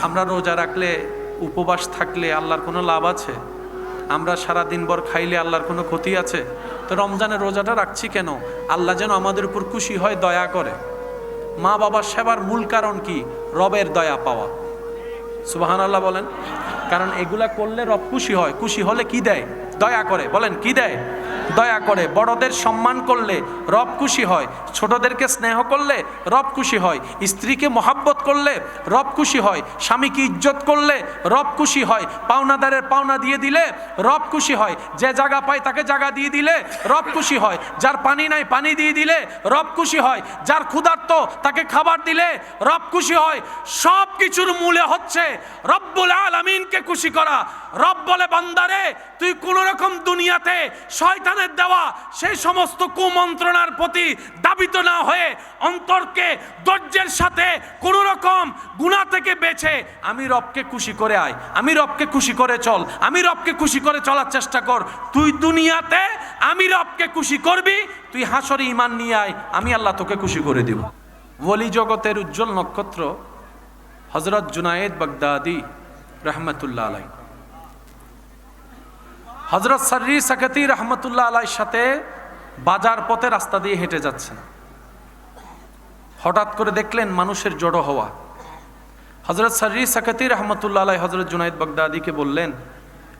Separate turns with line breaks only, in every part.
আমরা রোজা রাখলে, উপবাস থাকলে আল্লাহর কোনো লাভ আছে? আমরা সারা দিনভর খাইলে আল্লাহর কোনো ক্ষতি আছে? তো রমজানের রোজাটা রাখছি কেন? আল্লাহ যেন আমাদের উপর খুশি হয়, দয়া করে। মা বাবার সেবার মূল কারণ কি? রবের দয়া পাওয়া। সুবহানাল্লাহ বলেন। কারণ এগুলা করলে রব খুশি হয়। খুশি হলে কি দেয়? দয়া করে। বলেন কি দেয়? দয়া করে। বড়দের সম্মান করলে রব খুশি হয়, ছোটদেরকে স্নেহ করলে রব খুশি হয়, স্ত্রীকে মহাব্বত করলে রব খুশি হয়, স্বামীকে ইজ্জত করলে রব খুশি হয়, পাওনাদারের পাওনা দিয়ে দিলে রব খুশি হয়, যে জায়গা পায় তাকে জায়গা দিয়ে দিলে রব খুশি হয়, যার পানি নাই পানি দিয়ে দিলে রব খুশি হয়, যার ক্ষুধার্ত তাকে খাবার দিলে রব খুশি হয়। সব কিছুর মূলে হচ্ছে রব্বুল আলামিনকে খুশি করা। রব বলে, বান্দারে তুই কোন রকম দুনিয়াতে শয়তানের দেওয়া সেই সমস্ত কুমন্ত্রণার প্রতি দাবিত না হয়ে অন্তরকে ধৈর্যের সাথে কোন রকম গুনাহ থেকে বেঁচে আমি রবকে খুশি করে আয়, আমি রবকে খুশি করে চল, আমি রবকে খুশি করে চলার চেষ্টা কর। তুই দুনিয়াতে আমি রবকে খুশি করবি, তুই হাসরে ঈমান নিয়ে আয়, আমি আল্লাহ তোকে খুশি করে দিব। ওলি জগতের উজ্জ্বল নক্ষত্র হযরত জুনায়েদ বাগদাদি রহমতুল্লাহ আলাইহি, হযরত সাররি সাকাতি রহমতুল্লাহ আলাইহির সাথে বাজার পথে রাস্তা দিয়ে হেঁটে যাচ্ছেন। হঠাৎ করে দেখলেন মানুষের জড়ো হওয়া। হযরত সাররি সাকাতি রহমতুল্লাহ আলাইহি হযরত জুনায়েদ বাগদাদিকে বললেন,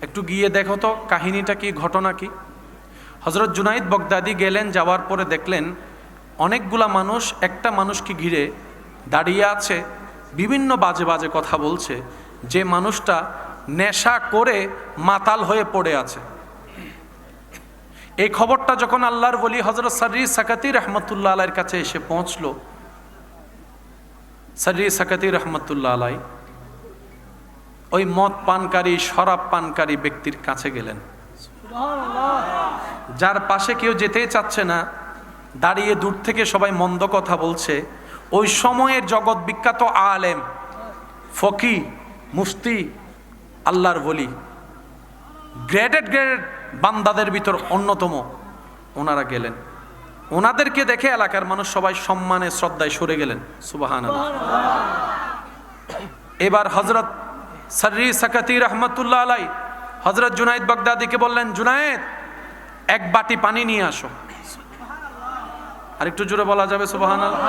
একটু গিয়ে দেখো তো কাহিনীটা কি, ঘটনা কি। হযরত জুনায়েদ বাগদাদি গেলেন। যাওয়ার পরে দেখলেন অনেকগুলা মানুষ একটা মানুষকে ঘিরে দাঁড়িয়ে আছে, বিভিন্ন বাজে বাজে কথা বলছে। যে মানুষটা নেশা করে মাতাল হয়ে পড়ে আছে। এই খবরটা যখন আল্লাহর ওলি হযরত সাররি সাকাতি রহমতুল্লাহ আলাইহির কাছে এসে পৌঁছলো, সাররি সাকাতি রহমতুল্লাহ আলাইহি ওই মদ পানকারী, শরাব পানকারী ব্যক্তির কাছে গেলেন, যার পাশে কেউ যেতেই চাচ্ছে না, দাঁড়িয়ে দূর থেকে সবাই মন্দ কথা বলছে। ওই সময়ের জগৎ বিখ্যাত আলেম, ফকি, মুফতি, আল্লাহর ওলি, গ্রেডেড বান্দাদের ভিতর অন্যতম, ওনারা গেলেন। ওনাদেরকে দেখে এলাকার মানুষ সবাই সম্মানে শ্রদ্ধায় সরে গেলেন। সুবহানাল্লাহ। এবার হযরত সাররি সাকাতি রহমতুল্লাহ আলাইহি হযরত জুনায়েদ বাগদাদিকে বললেন, জুনায়েদ এক বাটি পানি নিয়ে আসো। আর একটু জোরে বলা যাবে সুবহানাল্লাহ?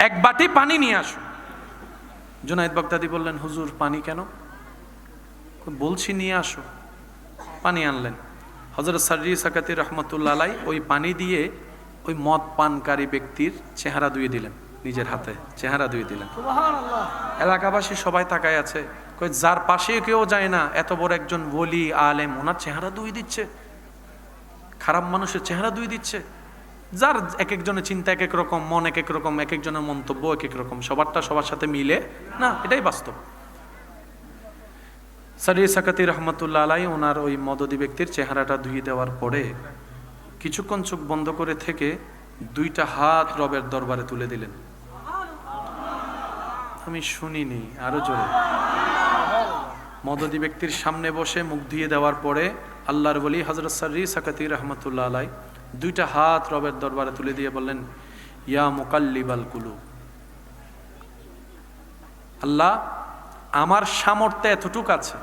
এক বাটি পানি নিয়ে আসো। জুনায়েদ বাগদাদি বললেন, হুজুর পানি কেন? বলছি নিয়ে আসো। পানি আনলেন। হযরত সাররি সাকাতি রহমতুল্লাহ আলাইহি ওই পানি দিয়ে ওই মদ পানকারী ব্যক্তির চেহারা ধুয়ে দিলেন, নিজের হাতে চেহারা ধুয়ে দিলেন। এলাকাবাসী সবাই তাকায় আছে, যার পাশে কেউ যায় না, এত বড় একজন ওলি আলেম ওনার চেহারা ধুয়ে দিচ্ছে, খারাপ মানুষের চেহারা ধুয়ে দিচ্ছে। যার এক একজনের চিন্তা এক এক রকম, মন এক এক রকম, এক একজনের মন্তব্য এক এক রকম, সবারটা সবার সাথে মিলে না, এটাই বাস্তব। সাররি সাকাতি রহমতুল্লাহ আলাইহি ওনার ওই মদদি ব্যক্তির চেহারাটা ধুয়ে দেওয়ার পরে কিছুক্ষণ চোখ বন্ধ করে থেকে দুইটা হাত রবের দরবারে তুলে দিলেন। আমি শুনিনি, আরো জোরে। মদদি ব্যক্তির সামনে বসে মুখ ধুয়ে দেওয়ার পরে আল্লাহর ওলি হযরত সাররি সাকাতি রহমতুল্লাহ আলাইহি দুইটা হাত রবের দরবারে তুলে দিয়ে বললেন, ইয়া মুকাল্লিবাল কুলুব, আল্লাহ আমার সামর্থ্য এতটুক আছে,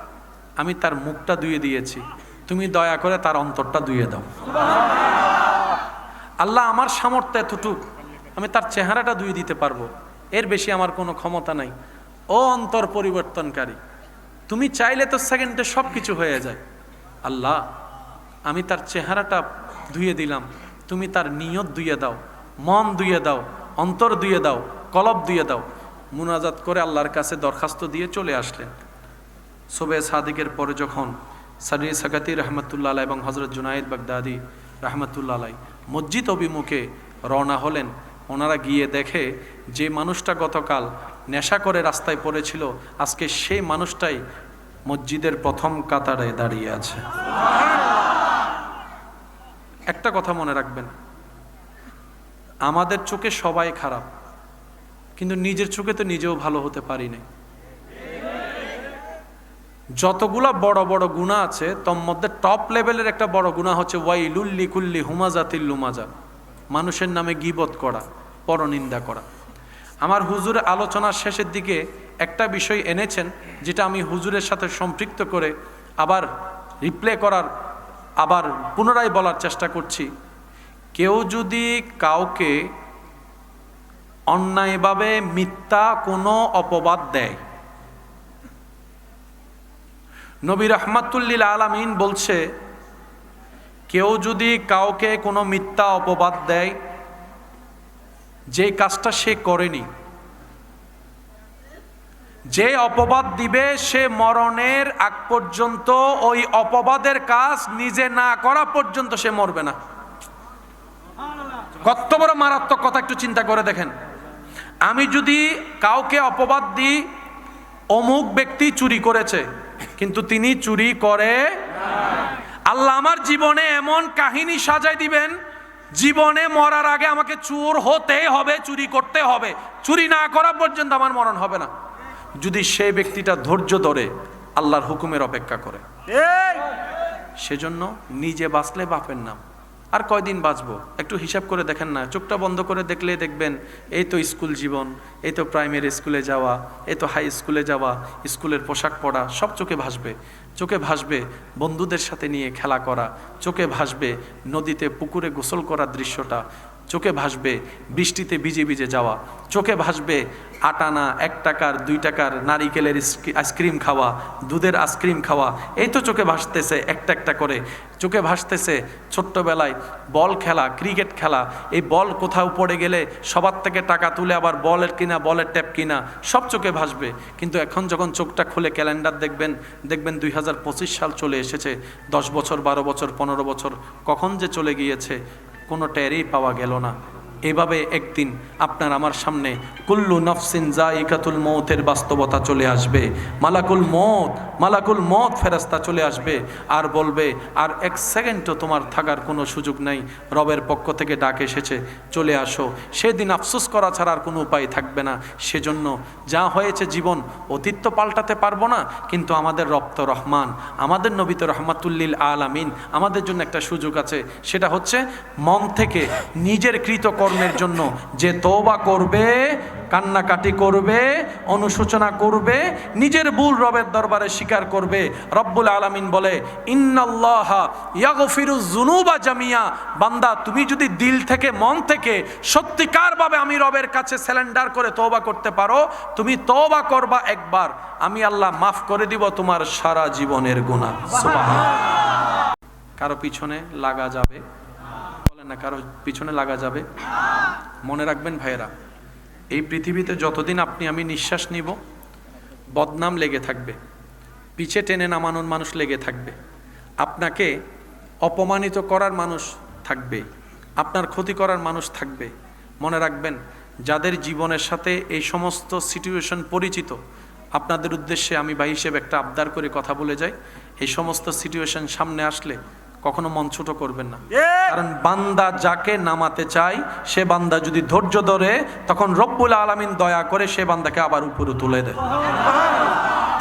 আমি তার মুখটা ধুয়ে দিয়েছি, তুমি দয়া করে তার অন্তরটা ধুয়ে দাও। আল্লাহ আমার সামর্থ্য এতটুক, আমি তার চেহারাটা ধুয়ে দিতে পারবো, এর বেশি আমার কোনো ক্ষমতা নাই। ও অন্তর পরিবর্তনকারী, তুমি চাইলে তো সেকেন্ডে সব কিছু হয়ে যায়। আল্লাহ আমি তার চেহারাটা ধুয়ে দিলাম, তুমি তার নিয়ত ধুয়ে দাও, মন ধুয়ে দাও, অন্তর ধুয়ে দাও, কলব ধুয়ে দাও। মুনাজাত করে আল্লাহর কাছে দরখাস্ত দিয়ে চলে আসলেন। সুবহে সাদিকের পরে যখন সাররি সাকাতি রহমতুল্লাহ আলাইহি এবং হযরত জুনায়েদ বাগদাদি রহমতুল্লাহ আলাইহি মসজিদ অভিমুখে রওনা হলেন, ওনারা গিয়ে দেখে যে মানুষটা গতকাল নেশা করে রাস্তায় পড়েছিল, আজকে সেই মানুষটাই মসজিদের প্রথম কাতারে দাঁড়িয়ে আছে। একটা কথা মনে রাখবেন, আমাদের চোখে সবাই খারাপ, কিন্তু নিজের চোখে তো নিজেও ভালো হতে পারি না। যতগুলা বড় বড় গুনাহ আছে তোর মধ্যে টপ লেভেলের একটা বড় গুনাহ হচ্ছে ওয়াইলুল লিকুল্লি হুমাজাতিল লুমাজা, মানুষের নামে গীবত করা, পরনিন্দা করা। আমার হুজুর আলোচনার শেষের দিকে একটা বিষয় এনেছেন, যেটা আমি হুজুরের সাথে সম্পৃক্ত করে আবার রিপ্লে করার, আবার পুনরায় বলার চেষ্টা করছি। কেউ যদি কাউকে অন্যায়ভাবে মিথ্যা কোনো অপবাদ দেয়, নবী রাহমাতুল্লিল আলামিন বলছে, কেউ যদি কাউকে কোনো মিথ্যা অপবাদ দেয়, যে কাজটা সে করেনি, যে অপবাদ দিবে সে মরণের আগ পর্যন্ত ওই অপবাদের কাজ নিজে না করা পর্যন্ত সে মরবে না। কত বড় মারাত্মক কথা, একটু চিন্তা করে দেখেন। আমি যদি কাউকে অপবাদ দিই, অমুক ব্যক্তি চুরি করেছে, কিন্তু তিনি চুরি করে, আল্লাহ আমার জীবনে এমন কাহিনী সাজাই দিবেন, জীবনে মরার আগে আমাকে চোর হতে হবে, চুরি করতে হবে, চুরি না করা পর্যন্ত আমার মরণ হবে না, যদি সেই ব্যক্তিটা ধৈর্য ধরে আল্লাহর হুকুমের অপেক্ষা করে। সেজন্য নিজে বাঁচলে বাপের নাম। আর কয়দিন বাঁচবো একটু হিসাব করে দেখেন না, চোখটা বন্ধ করে দেখলে দেখবেন এই তো স্কুল জীবন, এই তো প্রাইমারি স্কুলে যাওয়া, এই তো হাই স্কুলে যাওয়া, স্কুলের পোশাক পরা, সব চোখে ভাসবে। চোখে ভাসবে বন্ধুদের সাথে নিয়ে খেলা করা, চোখে ভাসবে নদীতে পুকুরে গোসল করার দৃশ্যটা, চোখে ভাসবে বৃষ্টিতে ভিজে ভিজে যাওয়া, চোখে ভাসবে 8 আনা 1 টাকার 2 টাকার নারিকেলের আইসক্রিম খাওয়া, দুধের আইসক্রিম খাওয়া, এই তো চোখে ভাসতেছে একটা একটা করে। চোখে ভাসতেছে ছোট্টবেলায় বল খেলা, ক্রিকেট খেলা, এই বল কোথাও পড়ে গেলে সবার থেকে টাকা তুলে আবার বলের কিনা, বলের ট্যাপ কিনা, সব চোখে ভাসবে। কিন্তু এখন যখন চোখটা খুলে ক্যালেন্ডার দেখবেন, 2025 সাল চলে এসেছে। 10 বছর 12 বছর 15 বছর কখন যে চলে গিয়েছে কোনো টেরই পাওয়া গেল না। এভাবে একদিন আপনার আমার সামনে কুল্লু নফসিন যায়িকাতুল মৌতের বাস্তবতা চলে আসবে। মালাকুল মৌত ফেরেশতা চলে আসবে আর বলবে, আর 1 সেকেন্ডও তোমার থাকার কোনো সুযোগ নাই, রবের পক্ষ থেকে ডাক এসেছে, চলে আসো। সেদিন আফসোস করা ছাড়া আর কোনো উপায় থাকবে না। সেজন্য যা হয়েছে জীবন, অতীত তো পাল্টাতে পারবো না, কিন্তু আমাদের রব তো রহমান, আমাদের নবী তো রহমাতুল্লিল আলামিন, আমাদের জন্য একটা সুযোগ আছে। সেটা হচ্ছে মন থেকে নিজের কৃত কর্মের জন্য যে তওবা করবে, কান্নাকাটি করবে, অনুশোচনা করবে, নিজের ভুল রবের দরবারে স্বীকার করবে। রব্বুল আলামিন বলে, ইন্নাল্লাহা ইয়াগফিরুয যুনুবা জামিয়া। বান্দা, তুমি যদি দিল থেকে, মন থেকে সত্যিকারভাবে আমি রবের কাছে স্যালেন্ডার করে তওবা করতে পারো, তুমি তওবা করবা একবার, আমি আল্লাহ মাফ করে দিব তোমার সারা জীবনের গুনাহ। সুবহানাল্লাহ। কারো পিছনে লাগা যাবে না, কারো পিছনে লাগা যাবে। মনে রাখবেন ভাইয়েরা, এই পৃথিবীতে যতদিন আপনি আমি নিঃশ্বাস নিব, বদনাম লেগে থাকবে, পিছে টেনে নামানোর মানুষ লেগে থাকবে, আপনাকে অপমানিত করার মানুষ থাকবে, আপনার ক্ষতি করার মানুষ থাকবে। মনে রাখবেন, যাদের জীবনের সাথে এই সমস্ত সিচুয়েশন পরিচিত, আপনাদের উদ্দেশ্যে আমি ভাই হিসেবে একটা আবদার করে কথা বলে যাই, এই সমস্ত সিচুয়েশন সামনে আসলে কখনো মন ছোট করবেন না। কারণ বান্দা যাকে নামাতে চায়, সে বান্দা যদি ধৈর্য ধরে, তখন রব্বুল আলামিন দয়া করে সে বান্দাকে আবার উপরে তুলে দেয়।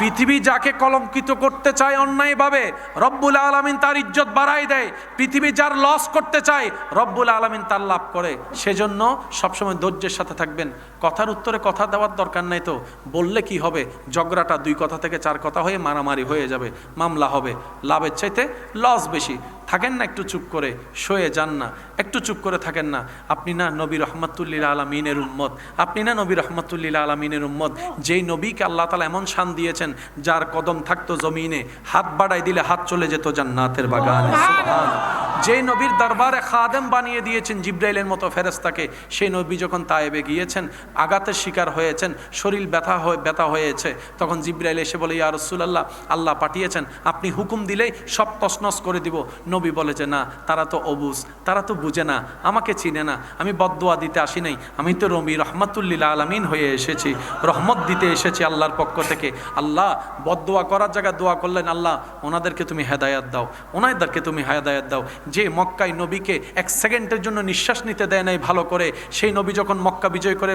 পৃথিবী যাকে কলঙ্কিত করতে চায় অন্যায়ভাবে, রব্বুল আলামিন তার ইজ্জত বাড়ায় দেয়। পৃথিবী যার লস করতে চায়, রব্বুল আলামিন তার লাভ করে। সেজন্য সবসময় ধৈর্যের সাথে থাকবেন। কথার উত্তরে কথা দেওয়ার দরকার নাই, তো বললে কি হবে, ঝগড়াটা 2 কথা থেকে 4 কথা হয়ে মারামারি হয়ে যাবে, মামলা হবে, লাভের চাইতে লস বেশি। থাকেন না একটু চুপ করে, শুয়ে যান না, একটু চুপ করে থাকেন না। আপনি না নবী রহমাতুল্লিল আলামিনের উম্মত, আপনি না নবী রহমাতুল্লিল আলামিনের উম্মত, যেই নবীকে আল্লাহ তাআলা এমন শান দিয়েছেন, যার কদম থাকতো জমিনে, হাত বাড়াই দিলে হাত চলে যেত জান্নাতের বাগানে। সুবহানাল্লাহ। যেই নবীর দরবারে খাদেম বানিয়ে দিয়েছেন জিবরাইলের মতো ফেরেশতাকে, সেই নবী যখন তায়েবে গিয়েছেন, আঘাতের শিকার হয়েছেন, শরীর ব্যথা হয়েছে, তখন জিবরাইল এসে বলে, ইয়া রাসূলুল্লাহ, আল্লাহ পাঠিয়েছেন, আপনি হুকুম দিলেই সব তছনছ করে দিব। নবী বলে যে, না, তারা তো অবুঝ, তারা তো বুঝে না, আমাকে চিনে না, আমি বদদুয়া দিতে আসি নাই, আমি তো নবী রহমাতুল্লিল আলামিন হয়ে এসেছি, রহমত দিতে এসেছি আল্লাহর পক্ষ থেকে। আল্লাহ বদদুয়া করার জায়গায় দোয়া করলেন, আল্লাহ ওনাদেরকে তুমি হেদায়েত দাও, ওনাদেরকে তুমি হেদায়েত দাও। যে মক্কায় নবীকে এক সেকেন্ডের জন্য নিঃশ্বাস নিতে দেয় নাই ভালো করে, সেই নবী যখন মক্কা বিজয় করে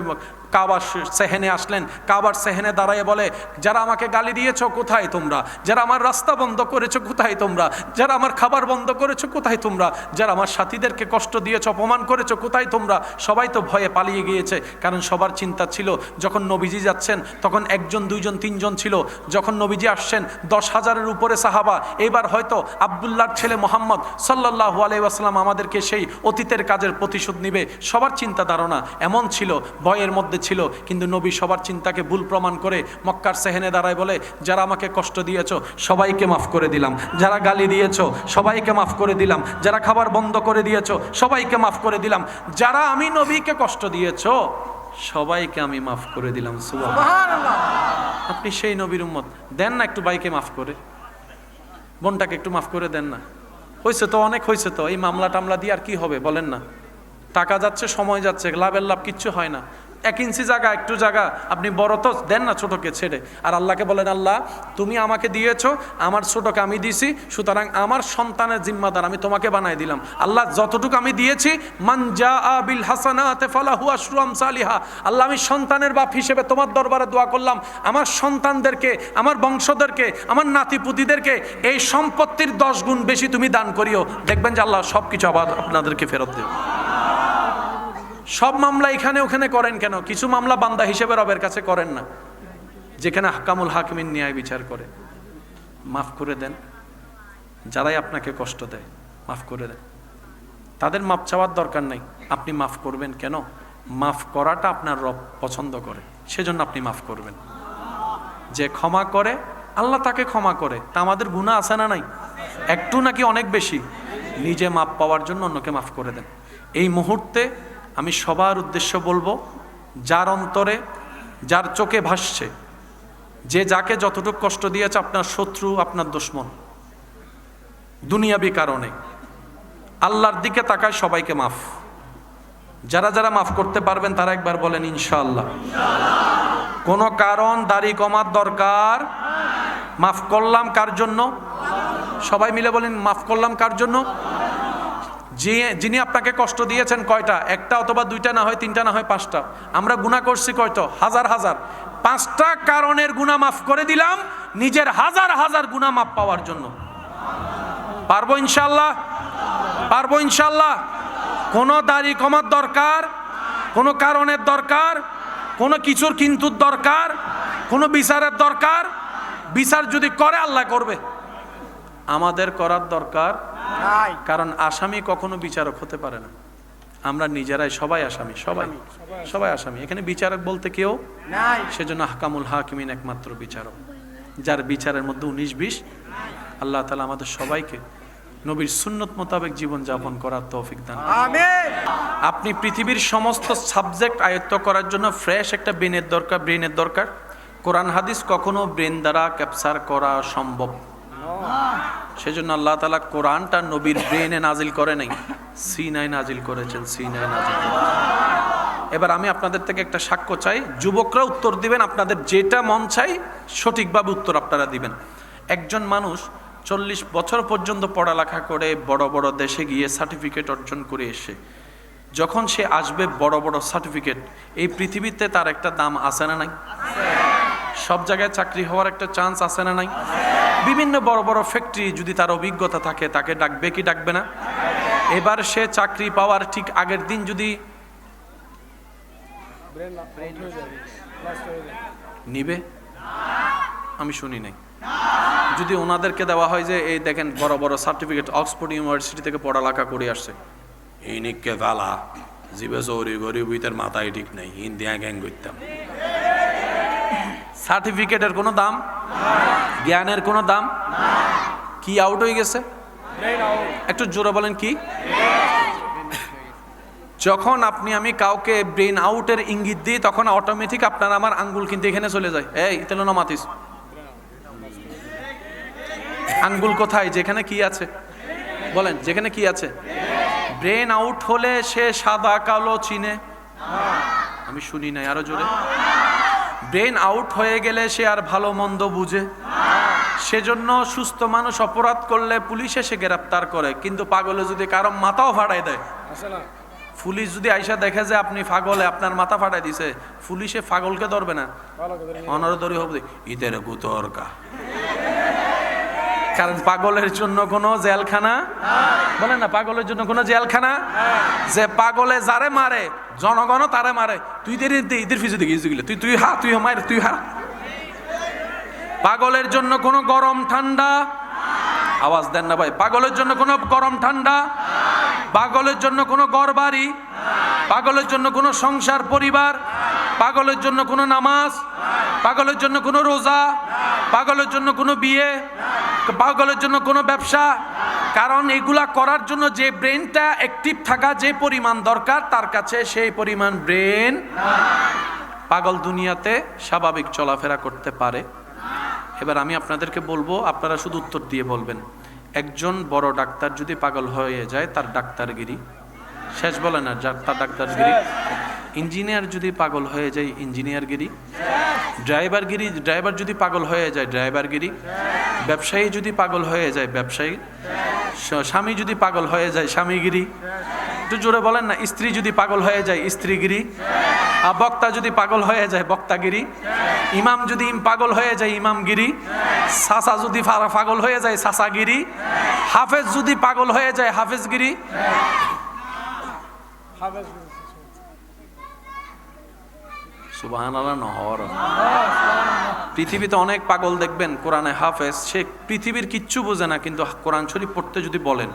কাবার সেহেনে আসলেন, কাবার সেহেনে দাঁড়ায় বলে, যারা আমাকে গালি দিয়েছো কোথায় তোমরা, যারা আমার রাস্তা বন্ধ করেছো কোথায় তোমরা, যারা আমার খাবার বন্ধ করেছো কোথায় তোমরা, যারা আমার সাথীদেরকে কষ্ট দিয়েছো অপমান করেছো কোথায় তোমরা। সবাই তো ভয়ে পালিয়ে গিয়েছে, কারণ সবার চিন্তা ছিল যখন নবীজি যাচ্ছেন তখন একজন দুইজন তিনজন ছিল, যখন নবীজি আসছেন 10,000-এর উপরে সাহাবা। এবার হয়তো আব্দুল্লাহর ছেলে মোহাম্মদ সাল্লাল্লাহু আলাইহি ওয়াসাল্লাম আমাদেরকে সেই অতীতের কাজের প্রতিশোধ নিবে, সবার চিন্তা ধারণা এমন ছিল, ভয়ের মধ্যে ছিল। কিন্তু নবী সবার চিন্তাকে ভুল প্রমাণ করে মক্কার সেহেনে দাঁড়ায় বলে, যারা আমাকে কষ্ট দিয়েছো সবাইকে মাফ করে দিলাম, যারা গালি দিয়েছো সবাইকে মাফ করে দিলাম, যারা খাবার বন্ধ করে দিয়েছো সবাইকে মাফ করে দিলাম, যারা আমি নবীকে কষ্ট দিয়েছো সবাইকে আমি মাফ করে দিলাম। সুবহানাল্লাহ। আপনি সেই নবীর উম্মত, দেন না একটু ভাইকে মাফ করে, বোনটাকে একটু মাফ করে দেন না। হয়েছে তো, অনেক হয়েছে তো, এই মামলা টামলা দিয়ে আর কি হবে বলেন না? টাকা যাচ্ছে, সময় যাচ্ছে, লাভের লাভ কিচ্ছু হয় না। 1 ইঞ্চি জায়গা, একটু জায়গা আপনি বড় তো দেন না ছোটকে ছেড়ে। আর আল্লাহকে বলেন, আল্লাহ তুমি আমাকে দিয়েছো, আমার ছোটকে আমি দিছি, সুতরাং আমার সন্তানের জিম্মাদার আমি তোমাকে বানাই দিলাম। আল্লাহ যতটুকু আমি দিয়েছি, মান জাআ বিল হাসানাতি ফালাহু আশরু আমসালিহা, আল্লাহ আমি সন্তানের বাপ হিসেবে তোমার দরবারে দোয়া করলাম, আমার সন্তানদেরকে, আমার বংশধরকে, আমার নাতিপুতিদেরকে এই সম্পত্তির 10 গুণ বেশি তুমি দান করিও। দেখবেন যে আল্লাহ সব কিছু আবার আপনাদেরকে ফেরত দেবে। সব মামলা এখানে ওখানে করেন কেন? কিছু মামলা বান্দা হিসেবে রবের কাছে করেন না, যেখানে আহকামুল হাকিমিন ন্যায় বিচার করে। মাফ করে দেন, যারাই আপনাকে কষ্ট দেয় মাফ করে দেন। তাদের মাফ চাওয়ার দরকার নাই, আপনি মাফ করবেন কেন? মাফ করাটা আপনার রব পছন্দ করে, সেজন্য আপনি মাফ করবেন। যে ক্ষমা করে আল্লাহ তাকে ক্ষমা করে। তা আমাদের গুনাহ আছে না নাই? একটু নাকি অনেক বেশি? নিজে মাফ পাওয়ার জন্য অন্যকে মাফ করে দেন। এই মুহূর্তে আমি সবার উদ্দেশ্য বলবো, যার অন্তরে, যার চোখে ভাসছে, যে যাকে যতটুকু কষ্ট দিয়েছে, আপনার শত্রু, আপনার দুশমন, দুনিয়াবি কারণে, আল্লাহর দিকে তাকায় সবাইকে মাফ। যারা যারা মাফ করতে পারবেন তারা একবার বলেন ইনশাআল্লাহ। কোনো কারণ দাড়ি কমার দরকার, মাফ করলাম কার জন্য? সবাই মিলে বলেন, মাফ করলাম কার জন্য? যিনি আপনাকে কষ্ট দিয়েছেন কয়টা? একটা অথবা 2টা, না হয় 3টা, না হয় 5টা। আমরা গুনাহ করছি কয়টা? হাজার হাজার। 5টা কারণের গুনাহ মাফ করে দিলাম নিজের হাজার হাজার গুনাহ মাফ পাওয়ার জন্য। পারবো ইনশাআল্লাহ? পারবো ইনশাআল্লাহ? কোনো দাড়ি কমার দরকার, কোনো কারণের দরকার, কোনো কিছুর কিন্তুর দরকার, কোনো বিচারের দরকার? বিচার যদি করে আল্লাহ করবে, আমাদের করার দরকার নাই। কারণ আসামি কখনো বিচারক হতে পারে না। আমরা নিজেরাই সবাই আসামি, সবাই আসামি। এখানে বিচারক বলতে কেউ নাই। সেজন্য আহকামুল হাকিমিন একমাত্র বিচারক, যার বিচারের মধ্যে 19-20। আল্লাহ তাআলা আমাদের সবাইকে নবীর সুন্নত মোতাবেক জীবন যাপন করার তৌফিক দান করুন। আমিন। আপনি পৃথিবীর সমস্ত সাবজেক্ট আয়ত্ত করার জন্য ফ্রেশ একটা ব্রেনের দরকার। কোরআন হাদিস কখনো ব্রেন দ্বারা ক্যাপচার করা সম্ভব। সেজন্য আল্লাহ তাআলা কোরআনটা নবীর ব্রেনে নাজিল করে নাই, সিনায় নাজিল করেছেন, সিনায় নাজিল করেছেন। এবার আমি আপনাদের থেকে একটা সাক্ষ্য চাই, যুবকরা উত্তর দিবেন, আপনাদের যেটা মন চাই সঠিকভাবে উত্তর আপনারা দিবেন। একজন মানুষ 40 বছর পর্যন্ত পড়ালেখা করে বড় বড় দেশে গিয়ে সার্টিফিকেট অর্জন করে এসে যখন সে আসবে বড় বড় সার্টিফিকেট, এই পৃথিবীতে তার একটা দাম আছে না নাই? সব জায়গায় চাকরি হওয়ার একটা চান্স আছে না নাই? বিভিন্ন বড় বড় ফ্যাক্টরি যদি তার অভিজ্ঞতা থাকে, তাকে ডাকবে কি ডাকবে না? এবার সে চাকরি পাওয়ার ঠিক আগের দিন যদি নিবে, আমি শুনি নাই। যদি ওনাদেরকে দেওয়া হয় যে এই দেখেন বড় বড় সার্টিফিকেট, অক্সফোর্ড ইউনিভার্সিটি থেকে পড়ালেখা করে আসছে, এই নিকে তালা জীবে চৌরি গরিব তার মাথায় ঠিক নেই, ইন্ডিয়া গ্যাং করতাম। সার্টিফিকেটের কোনো দাম, জ্ঞানের কোনো দাম কি আউট হয়ে গেছে? একটু জোরে বলেন কি? যখন আপনি আমি কাউকে ব্রেন আউটের ইঙ্গিত দিই, তখন অটোমেটিক আপনার আমার আঙ্গুল কিন্তু এখানে চলে যায়। এই তেলো না মাতিস, আঙ্গুল কোথায়? যেখানে কি আছে বলেন, যেখানে কি আছে। ব্রেন আউট হলে সে সাদা কালো চিনে? আমি শুনি নাই, আরো জোরে। ব্রেন আউট হয়ে গেলে সে আর ভালো মন্দ বুঝে? সেজন্য সুস্থ মানুষ অপরাধ করলে পুলিশ এসে গ্রেফতার করে, কিন্তু পাগলে যদি কারো মাথাও ফাটাই দেয়, পুলিশ যদি আইসা দেখে যে আপনি পাগলে আপনার মাথা ফাটাই দিছে, পুলিশে পাগলকে ধরবে না, অনরদরি হবে ইদের গুতরকা। কারণ পাগলের জন্য কোনো জেলখানা বলেন না, পাগলের জন্য কোনো জেলখানা, যে পাগলে যারে মারে জনগণ তারে মারে, তুই ইদের ফিজে দেখি তুই হা তুই মার তুই হা। পাগলের জন্য কোনো গরম ঠান্ডা, আওয়াজ দেন না ভাই, পাগলের জন্য কোনো গরম ঠান্ডা, পাগলের জন্য কোনো ঘর বাড়ি, পাগলের জন্য কোনো সংসার পরিবার, পাগলের জন্য কোনো নামাজ, পাগলের জন্য কোনো রোজা, পাগলের জন্য কোনো বিয়ে, পাগলের জন্য কোনো ব্যবসা। কারণ এগুলা করার জন্য যে ব্রেনটা অ্যাক্টিভ থাকা যে পরিমাণ দরকার, তার কাছে সেই পরিমাণ ব্রেন। পাগল দুনিয়াতে স্বাভাবিক চলাফেরা করতে পারে। এবার আমি আপনাদেরকে বলবো, আপনারা শুধু উত্তর দিয়ে বলবেন, একজন বড় ডাক্তার যদি পাগল হয়ে যায় তার ডাক্তারগিরি শেষ, বলে না তার ডাক্তারগিরি। ইঞ্জিনিয়ার যদি পাগল হয়ে যায় ইঞ্জিনিয়ারগিরি, ড্রাইভার যদি পাগল হয়ে যায় ড্রাইভারগিরি, ব্যবসায়ী যদি পাগল হয়ে যায় ব্যবসায়ী, স্বামী যদি পাগল হয়ে যায় স্বামীগিরি, একটু জোরে বলেন না, স্ত্রী যদি পাগল হয়ে যায় স্ত্রীগিরি, বক্তা যদি পাগল হয়ে যায় বক্তাগিরি, ইমাম যদি পাগল হয়ে যায় ইমামগিরি, সাসা যদি পাগল হয়ে যায় সাসাগিরি, হাফেজ যদি পাগল হয়ে যায় হাফেজগিরি। সুবহানাল্লাহ। নহর পৃথিবীতে অনেক পাগল দেখবেন, কোরআনে হাফেজ, সে পৃথিবীর কিচ্ছু বোঝে না, কিন্তু কোরআন শরীফ পড়তে যদি বলেন,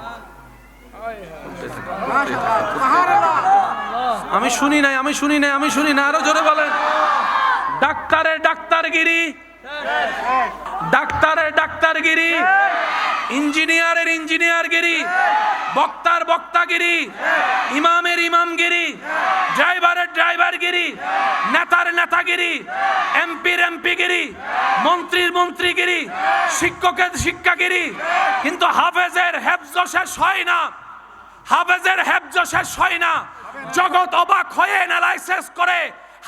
আমি শুনি নাই, আরো জোরে বলেন। ডাক্তারের ডাক্তারগিরি, ডাক্তারের ডাক্তারগিরি, ইঞ্জিনিয়ারের ইঞ্জিনিয়ারগিরি, বক্তার বক্তাগিরি, ইমামের ইমামগিরি, ড্রাইভারের ড্রাইভারগিরি, নেতার নেতাগিরি, এমপির এমপিগিরি, মন্ত্রীর মন্ত্রীগিরি, শিক্ষকের শিক্ষাগিরি। কিন্তু হাফেজের হেফজ শেষ হয় না, হাফেজের হেফজ শেষ হয় না। জগৎ অবাক হয়ে অ্যানালাইসিস করে,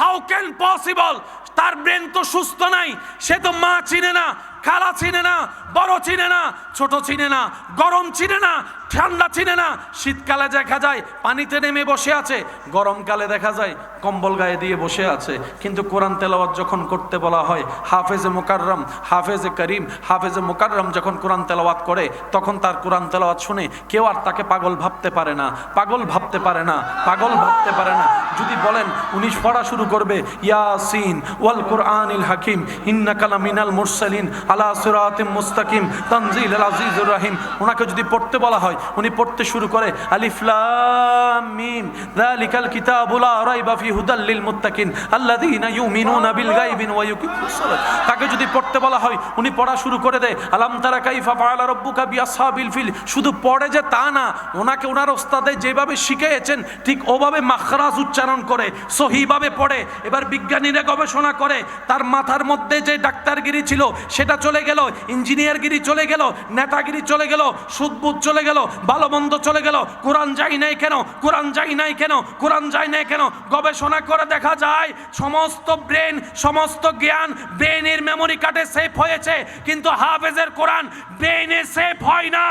হাউ ক্যান পসিবল, তার ব্রেন তো সুস্থ নাই, সে তো মা চিনে না, খালা চিনে না, বড় চিনে না, ছোট চিনে না, গরম চিনে না, ঠান্ডা চিনে না। শীতকালে দেখা যায় পানিতে নেমে বসে আছে, গরমকালে দেখা যায় কম্বল গায়ে দিয়ে বসে আছে। কিন্তু কোরআন তেলাওয়াত যখন করতে বলা হয়, হাফেজে মুকাররম, হাফেজে করিম, হাফেজে মুকাররম যখন কোরআন তেলাওয়াত করে, তখন তার কোরআন তেলাওয়াত শুনে কেউ আর তাকে পাগল ভাবতে পারে না, পাগল ভাবতে পারে না, পাগল ভাবতে পারে না। যদি বলেন উনি পড়া শুরু করবে, ইয়াসিন ওয়াল কুরআনিল হাকিম ইন্নাকা লামিনাল মুরসালিন আলা সিরাতিম মুস্তাকিম তানজিলুল আজিজুর রহিম, ওনাকে যদি পড়তে বলা হয়, উনি পড়তে শুরু করে আলিফ লাম মিম যালিকাল কিতাবু লা রাইবা ফি হুদাল লিল মুত্তাকিন আল্লাযীনা ইউমিনুনা বিল গায়বি ওয়া ইউকিমুস সালাত। তাকে যদি পড়তে বলা হয়, উনি পড়া শুরু করে দেয় আলাম তারা কাইফা ফাআলা রাব্বুকা বিআসহাবিল ফিল। শুধু পড়ে যে তা না, ওনাকে ওনার ওস্তাদে যেভাবে শিখিয়েছেন ঠিক ওভাবে মাখরাজ উচ্চারণ করে সহিভাবে পড়ে। এবার বিজ্ঞানীরা গবেষণা করে, তার মাথার মধ্যে যে ডাক্তারগিরি ছিল সেটা চলে গেল, ইঞ্জিনিয়ারগিরি চলে গেল, নেতাগিরি চলে গেল, সুদবুদ চলে গেল, ভালো মন্দ চলে গেল। কোরআন যাই নাই কেন, কোরআন যাই নাই কেন, কোরআন যাই নাই কেন? গবেষণা করে দেখা যায় সমস্ত ব্রেন, সমস্ত জ্ঞান ব্রেনের মেমোরি কার্ডে সেভ হয়েছে, কিন্তু হাফেজের কোরআন ব্রেনে সেভ হয় না,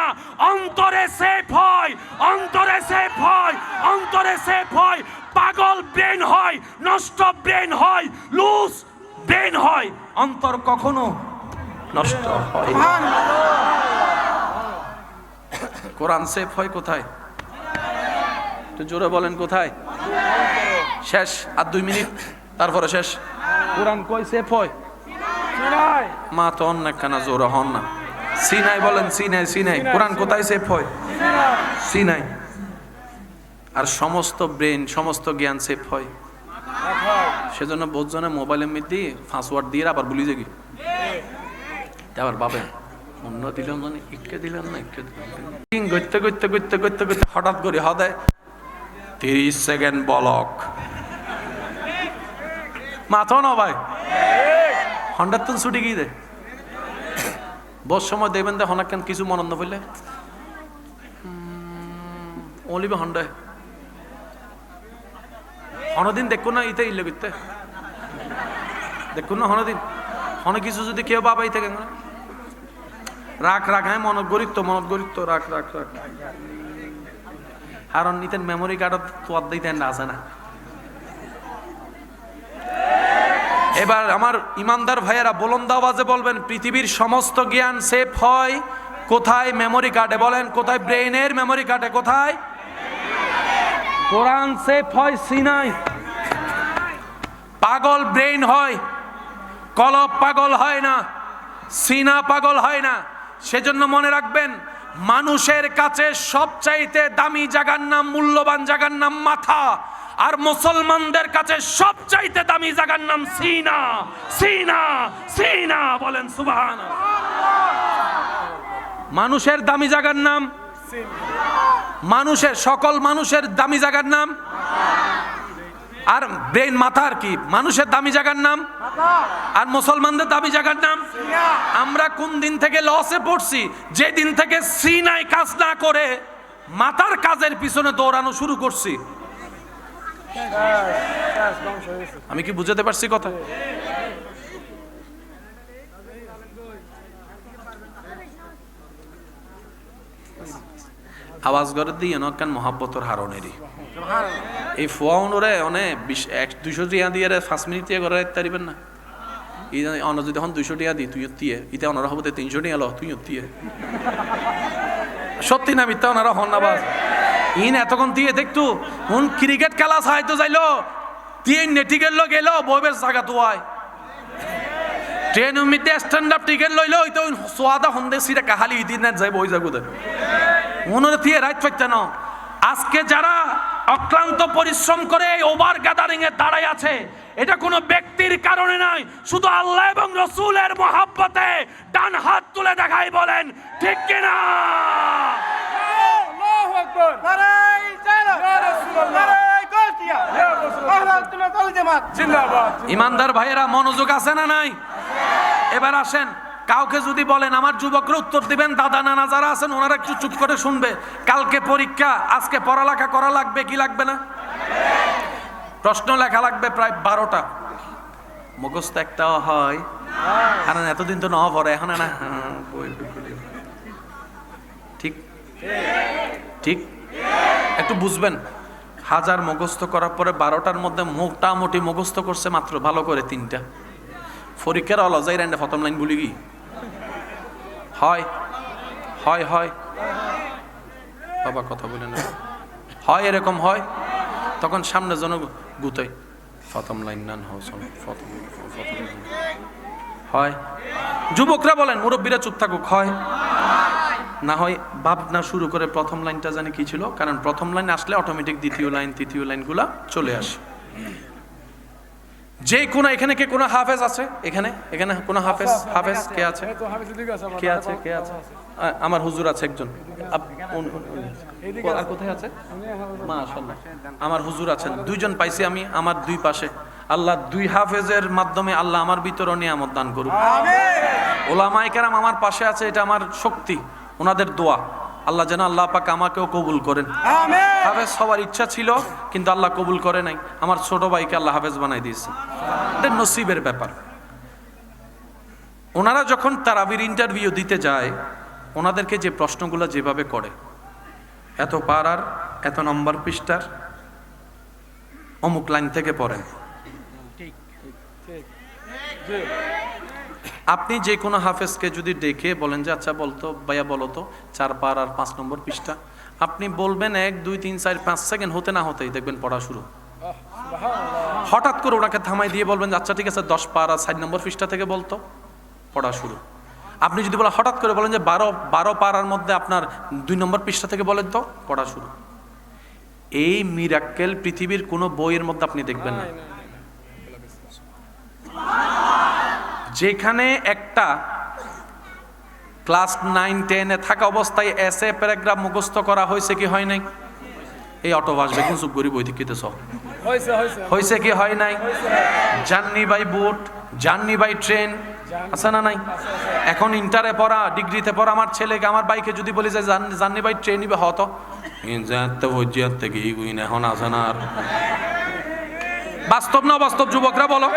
অন্তরে সেভ হয়, অন্তরে সেভ হয়, অন্তরে সেভ হয়। পাগল ব্রেন হয়, নষ্ট ব্রেন হয়, লুজ ব্রেন হয়, অন্তর কখনো নষ্ট হয় না। কোরআন সেফ হয় কোথায়? তো জোরে বলেন কোথায়? শেষ আর 2 মিনিট, তারপরে শেষ। কোরআন কই সেফ হয়? মা তো অন্য কানা জোরে হন না, সিনাই বলেন, সিনাই, সিনাই। কোরআন কোথায় সেফ হয়? সিনাই। আর সমস্ত ব্রেন, সমস্ত জ্ঞান সেফ হয় সেজন্য বহুজনে মোবাইলের মধ্যে পাসওয়ার্ড দিয়ে আবার ভুলে যাবি, আবার ভাবেন অন্য দিলাম মানে ইটকে দিলাম না, ইটকে দিলাম, করতে করতে করতে করতে করতে হঠাৎ করে হদায় 30 সেকেন্ড বলক মাথা না ভাই, 100 তো ছুটি গিয়ে দেয়। বস সময় দেবেন দে হনাক কেন কিছু মনন্দ পড়লে অলিবে 100 হনদিন দেখুন না, ইতে ইল্লে করতে দেখুন না হনদিন হনে কিছু যদি কেউ বাবাই থাকে রাখ রাখ, হ্যাঁ মনত গরিত রাখ রাখ রাখ। কারণ নিতেন মেমোরি কার্ড তোয়ার দিতেন না, আছে না। এবার আমার ইমানদার ভাইয়েরা বুলন্দ আওয়াজে বলবেন, পৃথিবীর সমস্ত জ্ঞান সেভ হয় কোথায়? মেমোরি কার্ডে। বলেন কোথায়? ব্রেইনের মেমোরি কার্ডে। কোথায়? কোরআন সেভ হয় সিনাই। পাগল ব্রেইন হয়, কলব পাগল হয় না, সিনা পাগল হয় না। সেজন্য মনে রাখবেন, মানুষের কাছে সবচাইতে দামি জায়গার নাম, মূল্যবান জায়গার নাম মাথা, আর মুসলমানদের কাছে সবচাইতে দামি জায়গার নাম সিনা। সিনা সিনা, বলেন সুবহানাল্লাহ। মানুষের দামি জায়গার নাম, মানুষের সকল মানুষের দামি জায়গার নাম, আর ব্রেন মাথার কি মানুষের দামি জায়গার নাম, আর মুসলমানদের দামি জায়গার নাম। আমরা কোন দিন থেকে লসে পড়ছি? যে দিন থেকে সিনায় কাজ না করে মাথার কাজের পিছনে দৌড়ানো শুরু করছি। আমি কি বুঝাতে পারছি কথা? আওয়াজ করে দিয়ে নকান মহাব্বতর হারনেরই এই ফোনরে অনেক 200 টিয়া দিয়ে 5 মিনিট দিয়ে করে রাখতে পারবেন না। এই অন যদি এখন 200 টিয়া দিই তুই দিয়ে ইতে অনরা হবতে 300 টিয়া লো তুই দিয়ে সত্যি না মিথ্যা ওনারা হন না বাস ইন এতক্ষণ দিয়ে দেখতু কোন ক্রিকেট খেলা চাইতো যাইলো দিয়ে নেটিকেট লো গেল বইবের জায়গা তো আয় ট্রেন মিতে স্ট্যান্ড আপ টিকেট লইলো ওই তো সোয়াদা হন্দে সিরা কাহালি ইদিন না যাই বই যাগুদে উনরে দিয়ে রাইট পাইতে না। আজকে যারা অক্লান্ত পরিশ্রম করে ওভার গ্যাদারিং এ দাঁড়ায় আছে, এটা কোনো ব্যক্তির কারণে নয়, শুধু আল্লাহ এবং রাসূলের মহব্বতে ডান হাত তুলে দেখাই বলেন ঠিক কিনা?
আল্লাহু আকবার, নারায়ে তাকবীর, ইয়া রাসূলুল্লাহ, নারায়ে গায়তিয়া, ইয়া রাসূলুল্লাহ, আহলে সুন্নাত ওয়াল জামাত জিন্দাবাদ।
ইমানদার ভাইয়েরা মনোযোগ আছে না নাই? এবার আসেন, কাউকে যদি বলেন, আমার যুবকরা উত্তর দিবেন, দাদা নানা যারা আছেন ওনারা একটু চুপ করে শুনবে। কালকে পরীক্ষা, আজকে পড়ালেখা করা লাগবে কি লাগবে না? প্রশ্ন লেখা লাগবে প্রায় 12টা। মুখস্থ একটাও হয় কারণ এতদিন তো নওয়া পড়ে এখন না। ঠিক ঠিক একটু বুঝবেন, 1000 মুখস্থ করার পরে 12টার মধ্যে মোটামুটি মুখস্থ করছে মাত্র ভালো করে 3টা। পরীক্ষার অলজাই রান্না প্রথম লাইন বলি কি হয় হয় হয় বাবা কথা বলে না হয়, এরকম হয়। তখন সামনে যেন গুতাই প্রথম লাইন নান হয়। যুবকরা বলেন, মুরব্বীরা চুপ থাকুক, হয় না হয় ভাবনা শুরু করে প্রথম লাইনটা জানি কি ছিল, কারণ প্রথম লাইন আসলে অটোমেটিক দ্বিতীয় লাইন তৃতীয় লাইনগুলা চলে আসে। যে কোনো এখানে কে কোনো হাফেজ আছে? এখানে এখানে কোনো হাফেজ হাফেজ কে আছে? কে আছে? কে আছে? আমার হুজুর আছে একজন। আর কোথায় আছে? মাশাআল্লাহ, আমার হুজুর আছেন, 2জন পাইছি আমি আমার 2 পাশে। আল্লাহ 2 হাফেজের মাধ্যমে আল্লাহ আমার ভিতরে নিয়ামত দান করুক। আমিন। ওলামায়ে কেরাম আমার পাশে আছে, এটা আমার শক্তি, ওনাদের দোয়া। আল্লাহ যেন আল্লাহ পাক আমাকেও কবুল করেন। আমিন। হাফেজ হওয়ার ইচ্ছা ছিল কিন্তু আল্লাহ কবুল করে নাই। আমার ছোট ভাইকে আল্লাহ হাফেজ বানাই দিয়েছে, এটা নসিবের ব্যাপার। ওনারা যখন তারাবির ইন্টারভিউ দিতে যায়, ওনাদেরকে যে প্রশ্নগুলো যেভাবে করে, এত পারার এত নম্বর পৃষ্ঠার অমুক লাইন থেকে পড়েন। আপনি যে কোনো হাফেজকে যদি ডেকে বলেন যে আচ্ছা বলতো ভাইয়া বলো তো 4 পারা আর 5 নম্বর পৃষ্ঠা, আপনি বলবেন 1 2 3 4 5 সেকেন্ড হতে না হতেই দেখবেন পড়া শুরু। হঠাৎ করে ওনাকে থামাই দিয়ে বলবেন আচ্ছা ঠিক আছে 10 পারা 4 নম্বর পৃষ্ঠা থেকে বলতো, পড়া শুরু। আপনি যদি বলেন হঠাৎ করে বলেন যে 12 পারার মধ্যে আপনার 2 নম্বর পৃষ্ঠা থেকে বলেন তো, পড়া শুরু। এই মিরাক্কেল পৃথিবীর কোনো বইয়ের মধ্যে আপনি দেখবেন না। যেখানে একটা ক্লাস 9 10 এ থাকা অবস্থায় এসে প্যারাগ্রাফ মুখস্থ করা হয়েছে কি হয় নাই? এই অটো ভাসবে কিন্তু চুপ করি বই থেকে সব হয়েছে কি হয় নাই? Journey by boat, journey by train আছে না নাই? এখন ইন্টারে পড়া, ডিগ্রিতে পড়া আমার ছেলেকে আমার বাইকে যদি বলি যে জার্নি বাই ট্রেন নিবে হতো এখন আছে না। আর বাস্তব না বাস্তব যুবকরা বলো?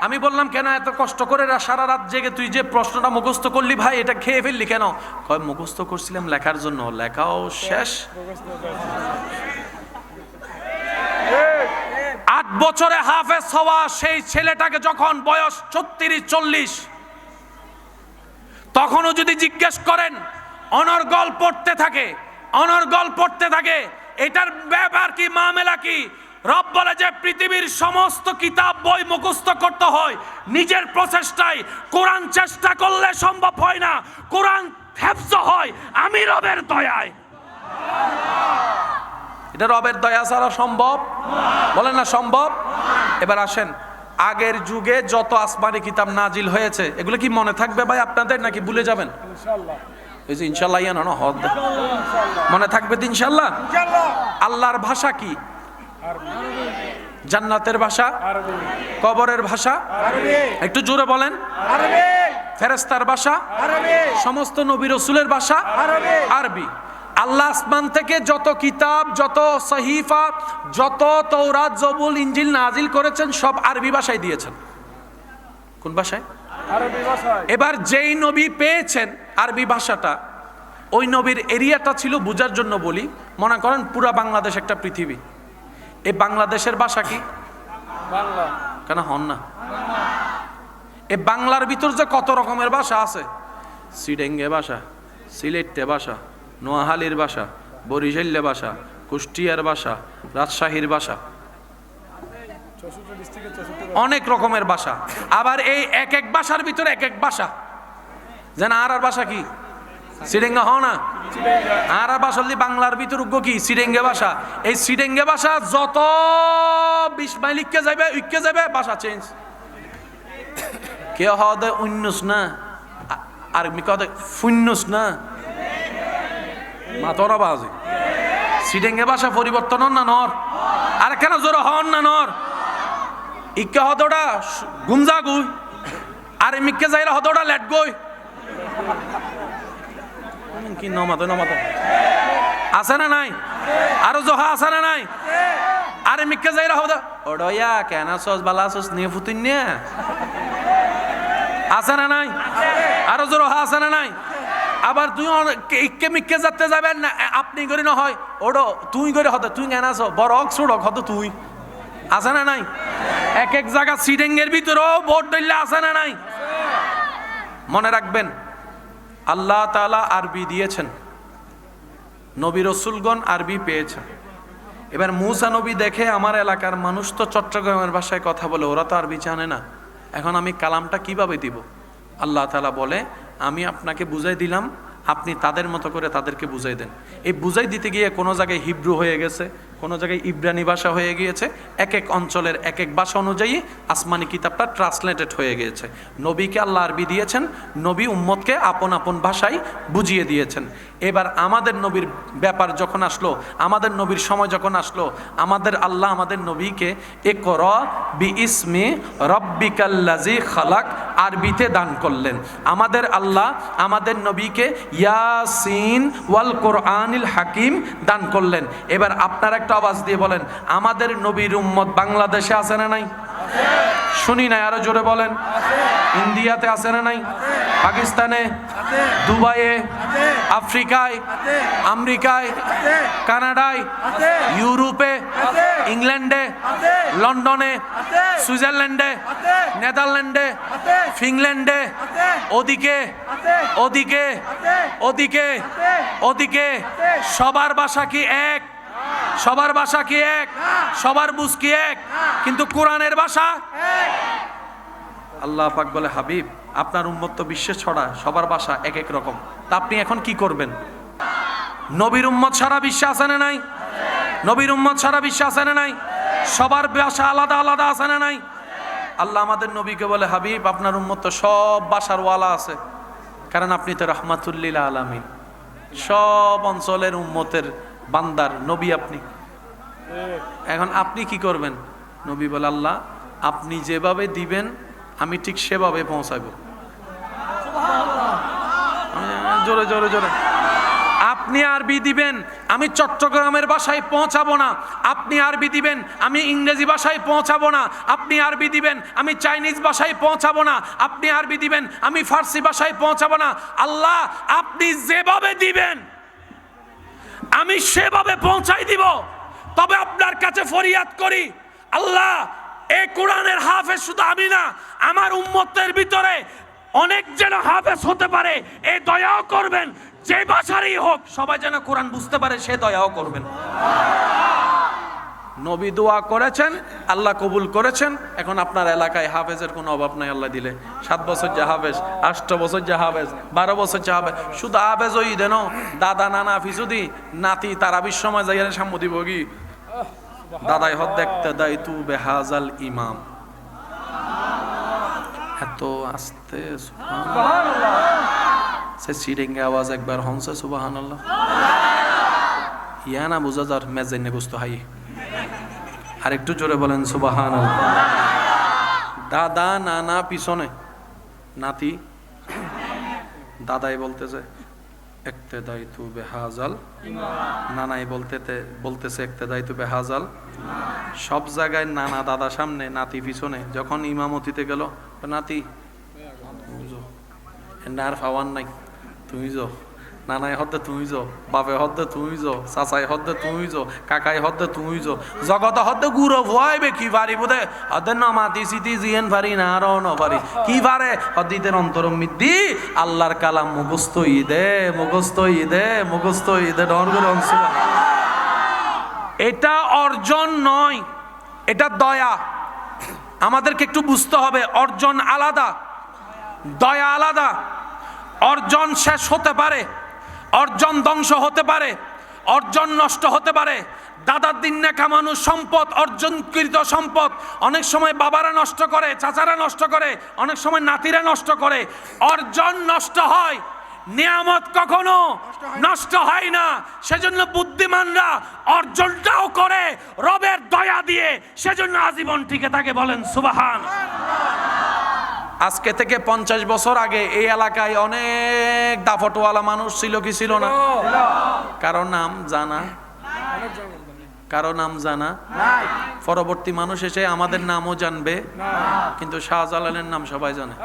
আমি বললাম কেন এত কষ্ট করে সারা রাত জেগে তুই যে প্রশ্নটা মুখস্থ করলি ভাই, এটা খেয়ে ফেললি কেন? কয় মুখস্থ করছিলাম লেখার জন্য, লেখাও শেষ। 8 বছরে হাফেজ হওয়া সেই ছেলেটাকে যখন বয়স 36-40, তখনও যদি জিজ্ঞেস করেন অনর্গল পড়তে থাকে, অনর্গল পড়তে থাকে, এটার ব্যাপার কি, মামলা কি? রব বলে যে পৃথিবীর সমস্ত কিতাব বই মুখস্থ করতে হয় নিজের প্রচেষ্টায়, কোরআন চেষ্টা করলে সম্ভব হয় না, কোরআন হেফজ হয় আমি রবের দয়ায়। এটা রবের দয়া ছাড়া সম্ভব? বলেন না সম্ভব। এবার আসেন, আগের যুগে যত আসমানি কিতাব নাজিল হয়েছে এগুলো কি মনে থাকবে ভাই আপনাদের, নাকি ভুলে যাবেন? এই যে ইনশাআল্লাহ ইয়া না হদ মনে থাকবে তো ইনশাআল্লাহ। আল্লাহর ভাষা কি? জান্নাতের ভাষা, কবরের ভাষা, একটু জোরে বলেন। ফেরেশতার ভাষা, সমস্ত নবী রাসূলের ভাষা আরবি। আল্লাহ আসমান থেকে যত কিতাব, যত সহিফা, যত তৌরাত, জবুল, ইনজিল নাজিল করেছেন সব আরবি ভাষায় দিয়েছেন। কোন ভাষায়? আরবি ভাষায়। এবার যেই নবী পেয়েছেন আরবি ভাষাটা, ওই নবীর এরিয়াটা ছিল বুঝার জন্য বলি, মনে করেন পুরা বাংলাদেশ একটা পৃথিবী। এই বাংলাদেশের ভাষা কি? বাংলা। কেন হন না? এই বাংলার ভিতর যে কত রকমের ভাষা আছে, সিডেঙ্গে ভাষা, সিলেটে ভাষা, নোয়াখালীর ভাষা, বরিশালের ভাষা, কুষ্টিয়ার ভাষা, রাজশাহীর ভাষা, অনেক রকমের ভাষা। আবার এই এক এক ভাষার ভিতরে এক এক ভাষা, যেন আর ভাষা কি সিডেঙ্গা হ না, আর ভাষা বাংলার ভিতর কি সিডেঙ্গে ভাষা। এই সিডেঙ্গে ভাষা যত 20 মাইল ইক্কে যাবে ভাষা চেঞ্জ। কেউ হওয়া দেয় উন্নস না, আর কদে ফুন্নস না, মাতরা বাজে। সিডেঙ্গে ভাষা পরিবর্তন হন না নর, আর কেন জোর হন না নর। ইক্কে হদোটা গুমজা গুই, আর মিক্কে যাইলে হদোটা লেট গই। কি নমাদ নমাদ আছে না নাই? আরো জহা আছে না নাই? আরে মিক্কে যাইরা হদা ওডয়া কেন সস বালা সস নিয়ে ফুতুন নিয়ে আছে না নাই? আরো জোহা আছে না নাই? আবার তুই ইক্কে মিক্কে যাতে যাবেন না, আপনি করে না হয় ওডো তুই করে হদা, তুই কেন আছো বড় ছোড়ক হতো তুই, আছে না নাই? এক এক জায়গা সিডেঙ্গের ভিতরেও ভোট দিলে আছে না নাই? মনে রাখবেন, আল্লাহ তাআলা আরবি দিয়েছেন, নবী রাসূলগণ আরবি পেয়েছেন। এবার মুসা নবী দেখে আমার এলাকার মানুষ তো চট্টগ্রামের ভাষায় কথা বলে, ওরা তো আরবি জানে না, এখন আমি কালামটা কিভাবে দিব? আল্লাহ তাআলা বলে আমি আপনাকে বুঝাই দিলাম, আপনি তাদের মতো করে তাদেরকে বুঝাই দেন। এই বুঝাই দিতে গিয়ে কোনো জায়গায় হিব্রু হয়ে গেছে, কোনো জায়গায় ইব্রানি ভাষা হয়ে গিয়েছে, এক এক অঞ্চলের এক এক ভাষা অনুযায়ী আসমানি কিতাবটা ট্রান্সলেটেড হয়ে গিয়েছে। নবীকে আল্লাহ আরবি দিয়েছেন, নবী উম্মতকে আপন আপন ভাষায় বুঝিয়ে দিয়েছেন। এবার আমাদের নবীর ব্যাপার যখন আসলো, আমাদের নবীর সময় যখন আসলো, আমাদের আল্লাহ আমাদের নবীকে ইকরা বিইসমি রাব্বিকাল্লাযী খালাক আরবিতে দান করলেন। আমাদের আল্লাহ আমাদের নবীকে ইয়াসিন ওয়াল কোরআনিল হাকিম দান করলেন। এবার আপনারা একটা আওয়াজ দিয়ে বলেন, আমাদের নবীর উম্মত বাংলাদেশে আছে না নাই? শুনি না, আরো জোরে বলেন। ইন্ডিয়াতে আছে না নাই? পাকিস্তানে, দুবাইয়ে, আফ্রিকায়, আমেরিকায়, কানাডায়, ইউরোপে, ইংল্যান্ডে, লন্ডনে, সুইজারল্যান্ডে, নেদারল্যান্ডে, ফিনল্যান্ডে, ওদিকে ওদিকে ওদিকে ওদিকে সবার ভাষা কি এক? সবার ভাষা কি এক? সবার বুঝ কি এক? কিন্তু কোরআনের ভাষা আল্লাহ পাক বলে হাবিব আপনার উম্মত তো বিশ্বে ছড়া, সবার ভাষা এক এক রকম, তা আপনি এখন কি করবেন? নবীর উম্মত সারা বিশ্বে আছে না নাই? নবীর উম্মত সারা বিশ্বে আছে না নাই? সবার ভাষা আলাদা আলাদা আছে না নাই? আল্লাহ আমাদের নবীকে বলে হাবিব আপনার উম্মত তো সব ভাষার ওয়ালা আছে, কারণ আপনি তো রাহমাতুল আলামিন, সব অঞ্চলের উম্মতের বান্দার নবী আপনি। এখন আপনি কি করবেন? নবী বলে আল্লাহ আপনি যেভাবে দিবেন আমি ঠিক সেভাবে পৌঁছাবো। জোরে জোরে জোরে। আপনি আরবি দিবেন, আমি চট্টগ্রামের ভাষায় পৌঁছাবো না। আপনি আরবি দিবেন, আমি ইংরেজি ভাষায় পৌঁছাবো না। আপনি আরবি দিবেন, আমি চাইনিজ ভাষায় পৌঁছাবো না। আপনি আরবি দিবেন, আমি ফার্সি ভাষায় পৌঁছাবো না। আল্লাহ আপনি যেভাবে দিবেন আমি সেভাবে পৌঁছাই দিব। তবে আপনার কাছে ফরিয়াদ করি, আল্লাহ এই কোরআনের হাফেজ শুধু আমি না, আমার উম্মতের ভিতরে অনেক যেন হাফেজ হতে পারে, এই দয়াও করবেন। যে ভাষারই হোক সবাই যেন কোরআন বুঝতে পারে, সে দয়াও করবেন। নবী দোয়া করেছেন, আল্লাহ কবুল করেছেন। এখন আপনার এলাকায় হাফেজের কোনো অভাব নাই। আল্লাহ দিলে 7 বছর যা হাফেজ, 8 বছর যা হাফেজ, 12 বছর যা হাফেজ, শুধু হাফেজ ওই দেন দাদা নানা ফিসুদি নাতি তারাবির সময় যাই সাম্য দিব কি দাদাই হদ দেখতে দাই তু বেহাজাল ইমাম। এত আস্তে সুবহানাল্লাহ, সে সিরিঙ্গে আওয়াজ একবার হনসে সুবহানাল্লাহ। ইয়া না বুঝা যার মেজাইনে বুঝতে হাই, আর একটু জোরে বলেন সুবহানাল্লাহ। দাদা নানা পিছনে নাতি, দাদাই বলতেছে ইক্তেদাই তু বেহাজাল, নানাই বলতেছে ইক্তেদাই তু বেহাজাল। সব জায়গায় নানা দাদা সামনে, নাতি পিছনে। যখন ইমামতিতে গেল, নাতি আর ফাওয়ান নাই, তুমি যাও। নানাই হদ্দে তুমি যাও, বাপে হদ্দে তুমি যাও, চাচাই হদ্দে তুমি যাও, কাকাই হদ্দে তুমি যাও। জগত হদ্দে গুড়ো ভুয়াইবে কি পারি বোধে হদ্দে নমাতি সিটি জিয়েন পারি না আরো নপারি কি পারে হদ্দিতের অন্তরম মিদ্দি আল্লাহর কালাম মুখস্থ ঈদে মুখস্থ ঈদে মুখস্থ ঈদে ডর করে অংশ। এটা অর্জন নয়, এটা দয়া। আমাদেরকে একটু বুঝতে হবে, অর্জন আলাদা, দয়া আলাদা। অর্জন শেষ হতে পারে, অর্জন ধ্বংস হতে পারে, অর্জন নষ্ট হতে পারে। দাদার দিন না কামানো সম্পদ, অর্জনকৃত সম্পদ অনেক সময় বাবারা নষ্ট করে, চাচারা নষ্ট করে, অনেক সময় নাতিরা নষ্ট করে। অর্জন নষ্ট হয়, নিয়ামত কখনো নষ্ট হয় না। সেজন্য বুদ্ধিমানরা অর্জনটাও করে রবের দয়া দিয়ে, সেজন্য আজীবন টিকে থাকে। বলেন সুবহান। আজকে থেকে 50 বছর আগে এই এলাকায় অনেক দাফটওয়ালা মানুষ ছিল কি ছিল না? কারো নাম জানা, কারো নাম জানা। পরবর্তী মানুষ এসে আমাদের নামও জানবে, কিন্তু শাহজালালের নাম সবাই জানে।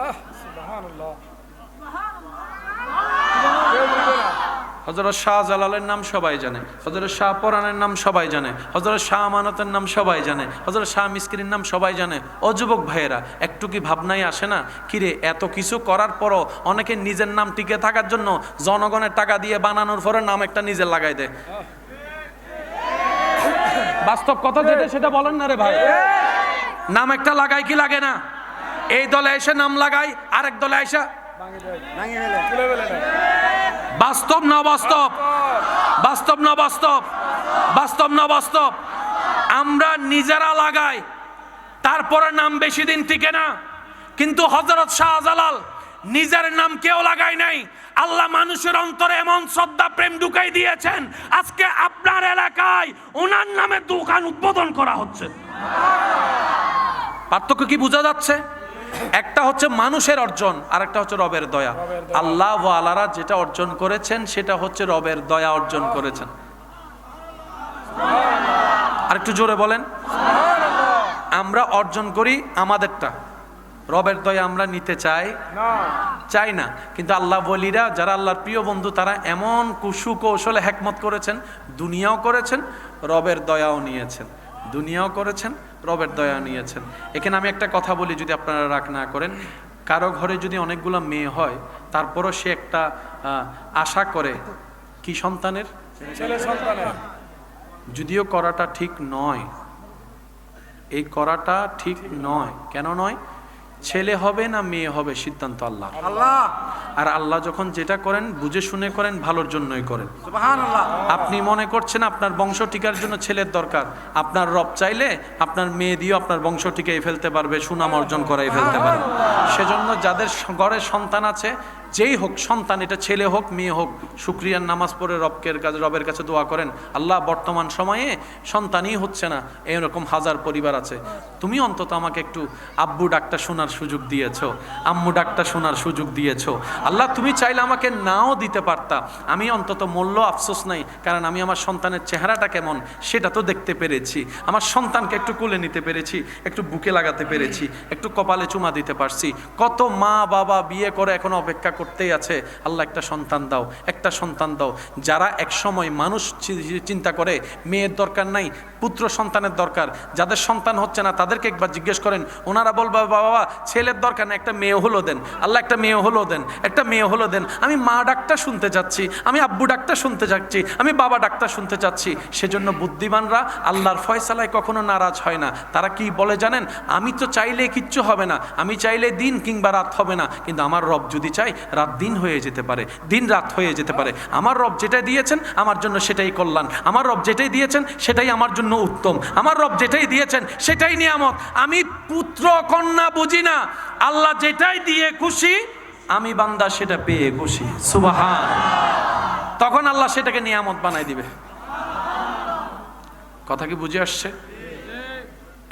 হযরত শাহজালালের নাম সবাই জানে, হযরত শাহ পরানের নাম সবাই জানে, হযরত শাহ আমানতের নাম সবাই জানে, হযরত শাহ মিসকিনের নাম সবাই জানে। ও যুবক ভাইয়েরা, একটু কি ভাবনাই আসে না, কিরে এত কিছু করার পরও অনেকে নিজের নাম টিকে থাকার জন্য জনগণের টাকা দিয়ে বানানোর পরে নাম একটা নিজের লাগাই দেয়। বাস্তব কথা যেটা সেটা বলেন না রে ভাই। নাম একটা লাগাই কি লাগে না? এই দলে এসে নাম লাগাই, আরেক দলে এসে বাস্তব না বাস্তব, বাস্তব না বাস্তব, বাস্তব না বাস্তব। আমরা নিজেরা লাগাই, তারপরে নাম বেশি দিন টিকে না। কিন্তু হযরত শাহজালাল নিজের নাম কেউ লাগায় নাই। আল্লাহ মানুষের অন্তরে এমন শ্রদ্ধা প্রেম ঢুকাই দিয়েছেন, আজকে আপনার এলাকায় ওনার নামে দোকান উদ্বোধন করা হচ্ছে। পার্থক্য কি বোঝা যাচ্ছে? একটা হচ্ছে মানুষের অর্জন, আর একটা হচ্ছে রবের দয়া। আল্লাহ ওয়ালারা যেটা অর্জন করেছেন সেটা হচ্ছে রবের দয়া অর্জন করেছেন। আর একটু জোরে বলেন। আমরা অর্জন করি আমাদেরটা, রবের দয়া আমরা নিতে চাই না। কিন্তু আল্লাহ বলিরা যারা আল্লাহর প্রিয় বন্ধু, তারা এমন সুকৌশলে হিকমত করেছেন, দুনিয়াও করেছেন, রবের দয়াও নিয়েছেন। দুনিয়াও করেছেন, রবের দয়া নিয়েছেন। এখানে আমি একটা কথা বলি, যদি আপনারা রাগ না করেন। কারো ঘরে যদি অনেকগুলো মেয়ে হয়, তারপরও সে একটা আশা করে কি সন্তানের, ছেলে সন্তানের। যদিও করাটা ঠিক নয়, এই করাটা ঠিক নয়। কেন নয়? ছেলে হবে না মেয়ে হবে সিদ্ধান্ত আল্লাহ। আর আল্লাহ যখন যেটা করেন বুঝে শুনে করেন, ভালোর জন্যই করেন। আপনি মনে করছেন আপনার বংশ টিকার জন্য ছেলের দরকার, আপনার রব চাইলে আপনার মেয়ে দিয়েও আপনার বংশ টিকাই ফেলতে পারবে, সুনাম অর্জন করাই ফেলতে পারবে। সেজন্য যাদের ঘরে সন্তান আছে, যেই হোক সন্তান, এটা ছেলে হোক মেয়ে হোক, শুকরিয়ার নামাজ পড়ে রবের কাছে দোয়া করেন, আল্লাহ বর্তমান সময়ে সন্তানই হচ্ছে না, এরকম হাজার পরিবার আছে, তুমি অন্তত আমাকে একটু আব্বু ডাকটা শোনার সুযোগ দিয়েছো, আম্মু ডাকটা শোনার সুযোগ দিয়েছো। আল্লাহ তুমি চাইলে আমাকে নাও দিতে পারতা, আমি অন্তত মূল্য আফসোস নাই, কারণ আমি আমার সন্তানের চেহারাটা কেমন সেটা তো দেখতে পেরেছি, আমার সন্তানকে একটু কোলে নিতে পেরেছি, একটু বুকে লাগাতে পেরেছি, একটু কপালে চুমা দিতে পারছি। কত মা বাবা বিয়ে করে এখনো অপেক্ষা করতেই আছে, আল্লাহ একটা সন্তান দাও, একটা সন্তান দাও। যারা একসময় মানুষ চিন্তা করে মেয়ের দরকার নাই, পুত্র সন্তানের দরকার, যাদের সন্তান হচ্ছে না তাদেরকে একবার জিজ্ঞেস করেন, ওনারা বলবে বাবা ছেলের দরকার না, একটা মেয়ে হলো দেন, আল্লাহ একটা মেয়ে হলো দেন, একটা মেয়ে হলো দেন। আমি মা ডাকটা শুনতে চাচ্ছি, আমি আব্বু ডাকটা শুনতে চাচ্ছি, আমি বাবা ডাকটা শুনতে চাচ্ছি। সেজন্য বুদ্ধিমানরা আল্লাহর ফয়সালায় কখনো নারাজ হয় না। তারা কি বলে জানেন, আমি তো চাইলে কিচ্ছু হবে না, আমি চাইলে দিন কিংবা রাত হবে না, কিন্তু আমার রব যদি চাই রাত দিন হয়ে যেতে পারে, দিন রাত হয়ে যেতে পারে। আমার রব যেটাই দিয়েছেন আমার জন্য সেটাই কল্যাণ, আমার রব যেটাই দিয়েছেন সেটাই আমার জন্য উত্তম, আমার রব যেটাই দিয়েছেন সেটাই নিয়ামত। আমি পুত্র কন্যা বুঝি না, আল্লাহ যেটাই দিয়ে খুশি, আমি বান্দা সেটা পেয়ে খুশি। সুবহান। তখন আল্লাহ সেটাকে নিয়ামত বানাই দিবে। কথা কি বুঝে আসছে?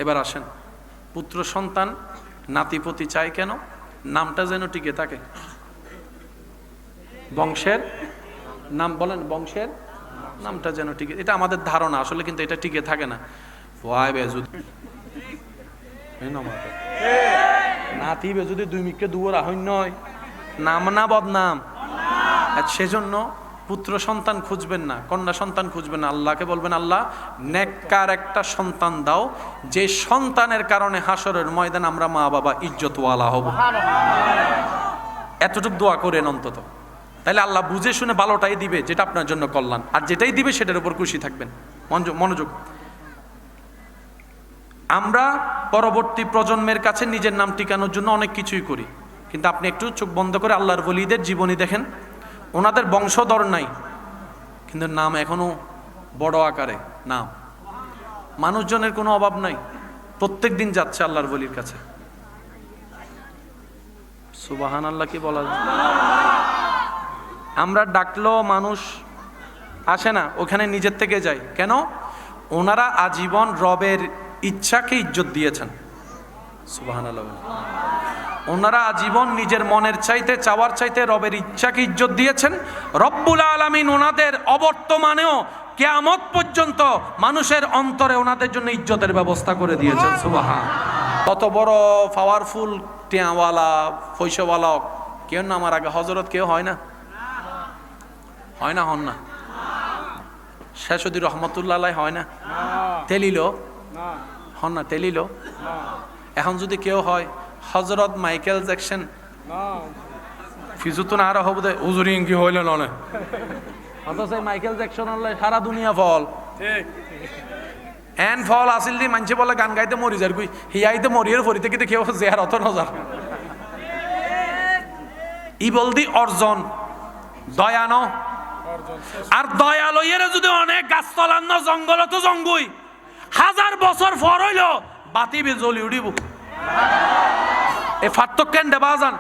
এবার আসেন, পুত্র সন্তান নাতিপতি চাই কেন? নামটা যেন টিকে থাকে, বংশের নাম বলেন, বংশের নামটা যেন টিকে, এটা আমাদের ধারণা আসলে, কিন্তু এটা টিকে থাকে না। নাতি যদি দুই মিকে দুয়ার আহন্য হয়, নাম না বদনাম। সেজন্য পুত্র সন্তান খুঁজবেন না, কন্যা সন্তান খুঁজবেন না, আল্লাহকে বলবেন আল্লাহ নেককার একটা সন্তান দাও, যে সন্তানের কারণে হাসরের ময়দান আমরা মা বাবা ইজ্জতওয়ালা হব। এতটুকু দোয়া করেন অন্তত, তাহলে আল্লাহ বুঝে শুনে ভালোটাই দিবে, যেটা আপনার জন্য কল্যাণ, আর যেটাই দিবে সেটার উপর খুশি থাকবেন। মনোযোগ। আমরা পরবর্তী প্রজন্মের কাছে নিজের নাম টিকানোর জন্য অনেক কিছুই করি, কিন্তু আপনি একটু চোখ বন্ধ করে আল্লাহর ওলিদের জীবনী দেখেন, ওনাদের বংশধর নাই, কিন্তু নাম এখনো বড় আকারে নাম, মানুষজনের কোনো অভাব নাই, প্রত্যেক দিন যাচ্ছে আল্লাহর ওলির কাছে। সুবহান আল্লাহ কি বলা যায়? আমরা ডাকলেও মানুষ আসে না, ওখানে নিজের থেকে যায় কেন? ওনারা আজীবন রবের ইচ্ছাকে ইজ্জত দিয়েছেন। সুবহানাল্লাহ। ওনারা আজীবন নিজের মনের চাইতে, চাওয়ার চাইতে রবের ইচ্ছাকে ইজ্জত দিয়েছেন। রব্বুল আলামিন ওনাদের অবর্তমানেও কিয়ামত পর্যন্ত মানুষের অন্তরে ওনাদের জন্য ইজ্জতের ব্যবস্থা করে দিয়েছেন। সুবহান। কত বড় পাওয়ারফুল টিয়াওয়ালা পয়সাওয়ালা কেউ না আমার আগে হযরত কেউ হয় না, হয় না, হন না। শেষুদ্দি রহমতুল্লাহ আলাইহি হয় না, তেলিল হন না, তেলিল। এখন যদি কেউ হয় হযরত মাইকেল জ্যাকসন, ফিজুতুন আর হব দে হুজুরি কি হইল ননে, অথচ মাইকেল জ্যাকসন সারা দুনিয়া ফল, ঠিক এন ফল আসিল দি মানছে বলে গান গাইতে মরি যার গুই হিয়াইতে মরিয়ের ফরিতে কিন্তু কেউ জেহার অত নজার। ই বলদি অর্জন দয়ানো, আর দয়ালয়ের যদি অনেক গাছতলান্ন জঙ্গল তো জঙ্গুই, 1000 বছর পর হইল বাতি জ্বলি উঠিব। এ পার্থক্য দেবাজান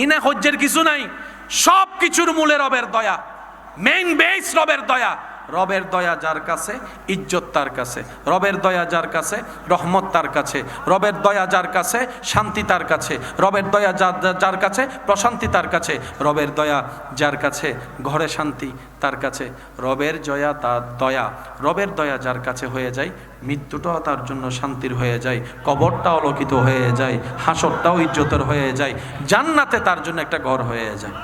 ইনে হজ্জের কিছু নাই, সব কিছুর মূলে রবের দয়া, মেইন বেস রবের দয়া। রবের দয়া যার কাছে ইজ্জত তার কাছে, রবের দয়া যার কাছে রহমত তার কাছে, রবের দয়া যার কাছে শান্তি তার কাছে, রবের দয়া যার কাছে প্রশান্তি তার কাছে, রবের দয়া যার কাছে ঘরে শান্তি তার কাছে, রবের দয়া রবের দয়া যার কাছে হয়ে যায়, মৃত্যুটাও তার জন্য শান্তির হয়ে যায়, কবরটাও আলোকিত হয়ে যায়, হাসরটাও ইজ্জতের হয়ে যায়, জান্নাতে তার জন্য একটা ঘর হয়ে যায়।